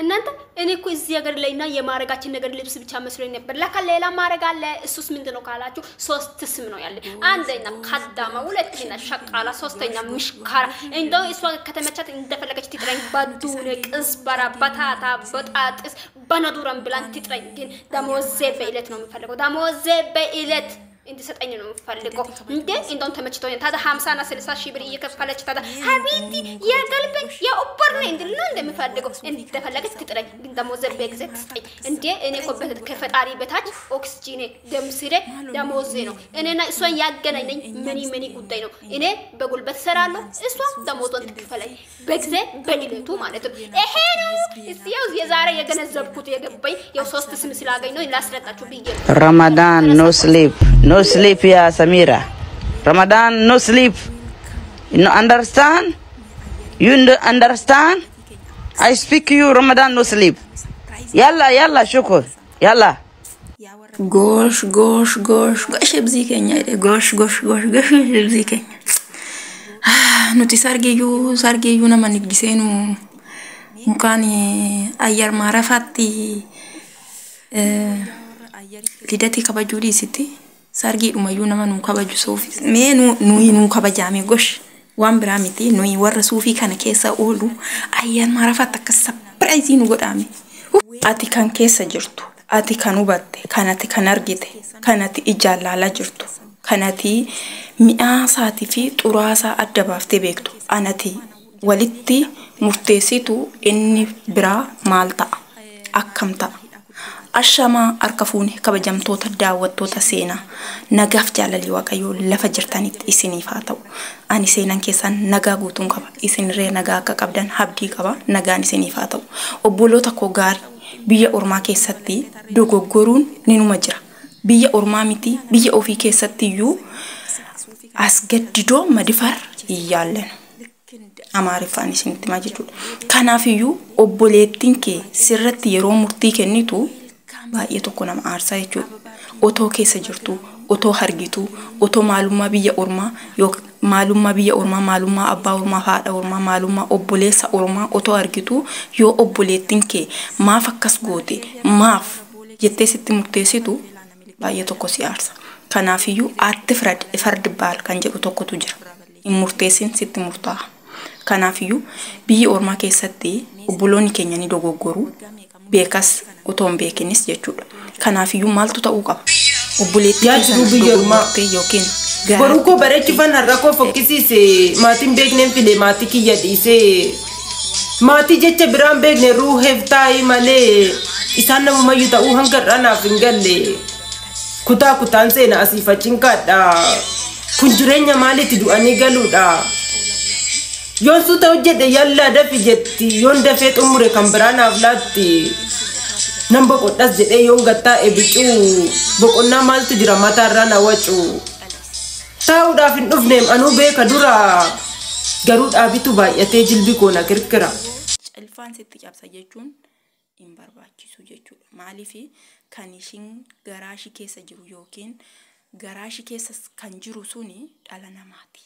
እናንተ እኔ እኮ እዚህ ሀገር ላይና የማረጋችን ነገር ልብስ ብቻ መስሎኝ ነበር ለካ ሌላ ማረጋ አለ እሱስ ምንድነው ካላችሁ ሶስት ስም ነው ያለ አንደኛ ካዳማ ሁለተኛ ሸቃላ ሶስተኛ ምሽካራ እንደው እሷ ከተመቻት እንደፈለገች ትጥረኝ ባዱነ ቅስበራ በታታ በጣጥስ በነዱራን ብላን ትጥረኝ ግን ደሞዜ በእለት ነው የምፈልገው ደሞዜ በእለት انت ستأني نفرلكو انت انتم تمشتوني هذا 50 أنا 60 شيء بري يكفلك هذا حبيبتي يا قلبي يا أبرنا انت لون ده مفرلكو انت تفلقت تترك انت موزة بيكزت انت اني كوبت كفت عاري بتاعك أكسجيني دم سيره دم وزينو انا اسوان ياجنا مني قدينو انا بقول بسرالو اسوان دم وزن تكفلي بيكزت بنيلتو مالتو احينو السياوز يزارة يجنا زبكوت يجبي يا صوت اسم سلاجينو إلا سرتاتو بيجي رمضان no sleep No sleep, ya Samira. Ramadan, no sleep. You don't understand? You don't understand? I speak to you, Ramadan, no sleep. Yalla, shukur. Yalla. Gosh, ebzi Kenya. Gosh, ebzi Kenya. Nuti sargeeyu nama nigdiseenu mukani ayyar marafatti lidati kabajuri siti. Sargi umayu nama nukabaju sofi me nu kabajame gosh wan bramiti nui warra sofi kana kesa olu ayyan marafata ka surprise nu godame ati kan kesa jirtu ati kan ubatte kanati kan argite kanati ijallala jirtu kanati mi'asaati fi xuraasa adda bafte beektu anati walitti murteesitu inni bira malta akkamta ashama arkafuni kabajamtoota daawwattoota seena nagaaf jaalali waaqayyo lafa jirtanit isiniif haa ta'u ani seenan keessan nagaa guutuun qaba isiniree nagaa akka qabdan habdii qaba nagaan isiniif haa ta'u obboloota koo gaarii biyya ormaa keessatti dogoggoruun ninuma jira biyya ormaa miti biyya ofii keessatti iyyuu as gaddidoo madifar iyyaallen amaariffaan isinitti maa jechuudha kanaaf iyyuu obboleettiin kee sirratti yeroo murtii kennitu baay'ee tokko nama aarsaa jechuudha otoo keessa jirtu otoo hargitu otoo maalummaa biyya ormaa maalummaa abbaa ormaa haadha ormaa maalummaa obboleessa ormaa otoo argitu yoo obboleettiin kee maaf akkas goote maaf jettee sitti murteessitu baay'ee tokko si aarsa kanaafiyyuu aatti fardi baal kan jedhu tokkotu jira hin murteessin sitti murtaa'a kanaafiyyuu biyya ormaa keessatti obboloonni keenya ni dogoggoru beekas otoon beekinis jechuudha kanaafiyyuu maaltu ta'uu qaba obboleettii keessan biyyoormaa yookiin boruko bareechifan harrakoo fokkisiise maatiin beekneen file maatii kiyya dhiisee maatii jecha biraan beekne ruuheef taa'ee malee isaan namumayyuu ta'uu hangarraa naaf hin galle kutaan seena asii fachiin kaadha kun jireenya maaliitti du'anii galuudha yoon suuta hojjedhe yalla dafi jetti yoon dafee xumure kan biraa naaf laatti nan boqodhas jedhee yoon gattaa ebicuu boqonnaa maaltu jira mataarraa na wacu taa'uudhaaf hin dhufneem anuu beeka dura garuu dhaabitu baay'atee jilbi koona kirkira. Calfaan sitti cabsa jechuun hin barbaachisu jechuudha maaliif kan ishiin garaashi keessa jiru yookiin garaashi keessa kan jiru suni dhala namaati.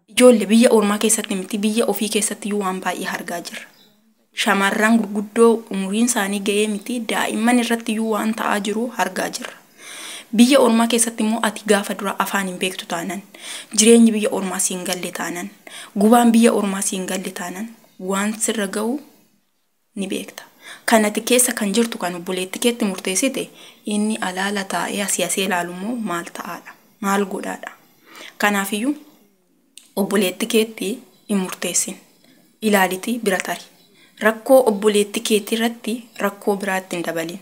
Ijoollee biyya ormaa keessatti miti biyya ofii keessatti waan baay'ee argaa jirra. Shamarran gurguddoo umuriin isaanii ga'ee miti daa'imman irratti waan ta'aa jiru argaa jirra. Biyya ormaa keessatti immoo ati gaafa dura afaan hin beektu taanan jireenyi biyya ormaa siin galle taanan gubaan biyya ormaa siin galle taanan waan sirra ga'u ni beekta. Kanati keessa kan jirtu kan obboleetti keetti murteessite inni alaala taa'ee asii ilaalummoo maal ta'aadha maal godhaadha. Kanaafiyyuu obboleetti keetti hin murteessin ilaaliti bira tari rakkoo obboleetti keetti irratti rakkoo biraatti hin dabalin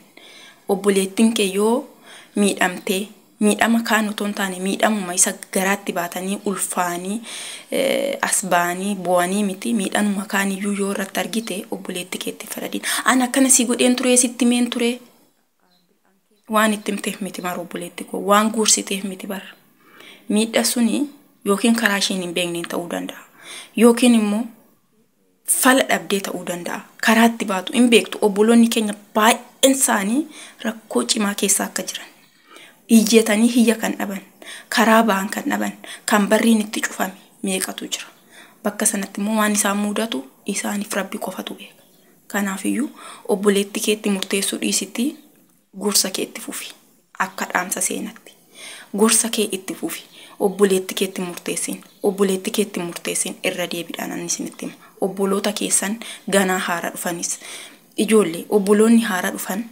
obboleettiin kee yoo miidhamtee miidhama kaan otoo hin taane miidhamuma isa garaatti baatanii ulfaanii asbaanii bu'anii miti miidhamuma kaaniyyuu yoo irratti argite obboleetti keetti faradin ana akkana si godheen ture sitti meen ture waan itti himteef miti bar obboleetti koo waan guursiteef miti bar miidha suni yookiin karaa ishiin hin beekneen ta'uu danda'a yookiin immoo fala dhabdee ta'uu danda'a karaatti baatu hin beektu obboloonni keenya baay'een isaanii rakkoo cimaa keessa akka jiran ijjeetanii hiyya kan dhaban karaa ba'an kan dhaban kan barriin itti cufame meeqatu jira bakka sanatti immoo waan isaan mudatu isaaniif rabbi qofatu beeka. Kanaafiyyuu obboleetti keetti murteessuu dhiisitti gorsa kee itti fufi. Akka dhaamsa seenatti gorsa kee itti fufi. Obboleetti keetti murteessin. Obboleetti keetti murteessin irra deebiidhaan ani isinitti hima. Obboloota keessan ganaa haara dhufanis ijoollee obboloonni haara dhufan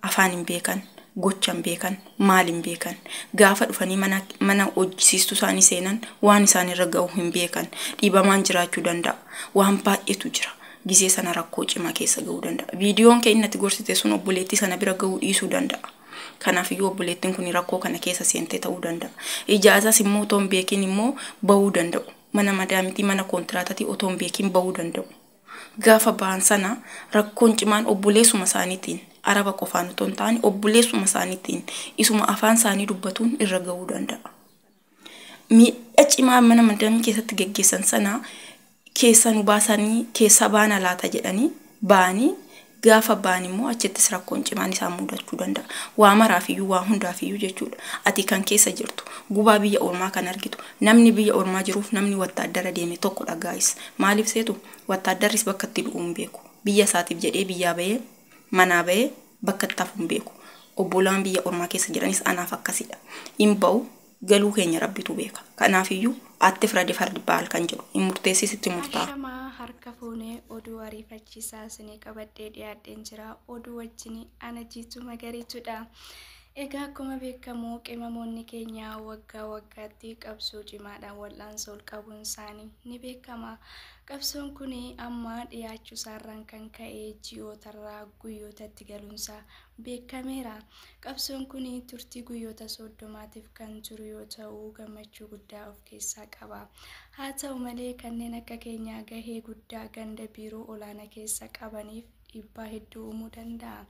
afaan hin beekan, gocha hin beekan, maal hin beekan. Gaafa dhufanii mana hojjisiistuu isaanii seenan waan isaan irra ga'u hin beekan. Dhiibamaan jiraachuu danda'a. Waan baay'eetu jira. Gisee sana rakkoo cimaa keessa ga'uu danda'a. Viidiyoon kee inni ati gorsite sun obboleettii sana bira ga'uu dhiisuu danda'a. Kanaafiyyuu obboleettiin kun rakkoo kana keessa seentee ta'uu danda'a. Ijaazas immoo otoo hin beekin immoo bahuu danda'u. Mana madaamitii mana kontiraatatii otoo hin beekin bahuu danda'u. Gaafa ba'an sana rakkoon cimaan obboleessuma isaaniitiin araba qofaan otoo hin taane obboleessuma isaaniitiin isuma afaan isaanii dubbatuun irra ga'uu danda'a. Miidhaa cimaa mana madaamii keessatti geggeessan sana keessa nu baasanii keessa baana laata jedhanii baanii gaafa baan immoo achittis rakkoon cimaan isaan mudachuu danda'a. Waa maraafiyyuu waa hundaafiyyuu jechuudha. Ati kan keessa jirtu gubaa biyya ormaa kan argitu namni biyya ormaa jiruuf namni wattaaddara deeme tokko dhagaa'is. Maaliif seetu wattaaddarris bakka itti du'uu hin beeku. Biyya isaatiif jedhee biyyaa bahee manaa bahee bakka itti hafu hin beeku. Obbolaan biyya ormaa keessa jiranis anaaf akkasidha. Hin ba'u galuu keenya rabbitu beeka. Kanaafiyyuu atti fardi baal kan jedhu hin murteessisitti murtaa'a. Harka fuunee oduu ariifachiisaa isinii qabadhee dhiyaadheen jira. Oduu wajjin ana Jiituu Magariituudha. Egaa akkuma beekamu qimamoonni keenya waggaa waggaatti qabsoo cimaadhaan wal'aansa ol qabuun isaanii ni beekama. Qabsoon kun amma dhiyaachuu isaarraan kan ka'e ji'ootarraa guyyootatti galuunsaa beekameera. Qabsoon kun turtii guyyoota 30tiif kan turu yoo ta'u gammachuu guddaa of keessaa qaba. Haa ta'u malee kanneen akka keenyaa gahee guddaa ganda biiroo olaanaa keessa qabaniif dhiibbaa hedduu uumuu danda'a.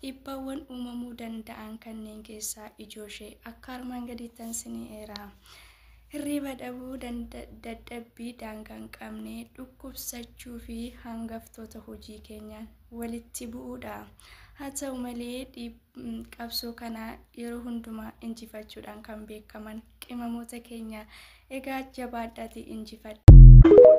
Dhiibbaawwan uumamuu danda'an kanneen keessaa ijooshee akka armaan gadiittan sini'eera. Hirriba dhabuu, dadhabbii daangaa hin qabne, dhukkubsachuu fi hangaftoota hojii keenyaan walitti bu'uudha. Haa ta'u malee qabsoo kana yeroo hundumaa injifachuudhaan kan beekaman qimamoota keenya. Egaa jabaadhaatii injifadha.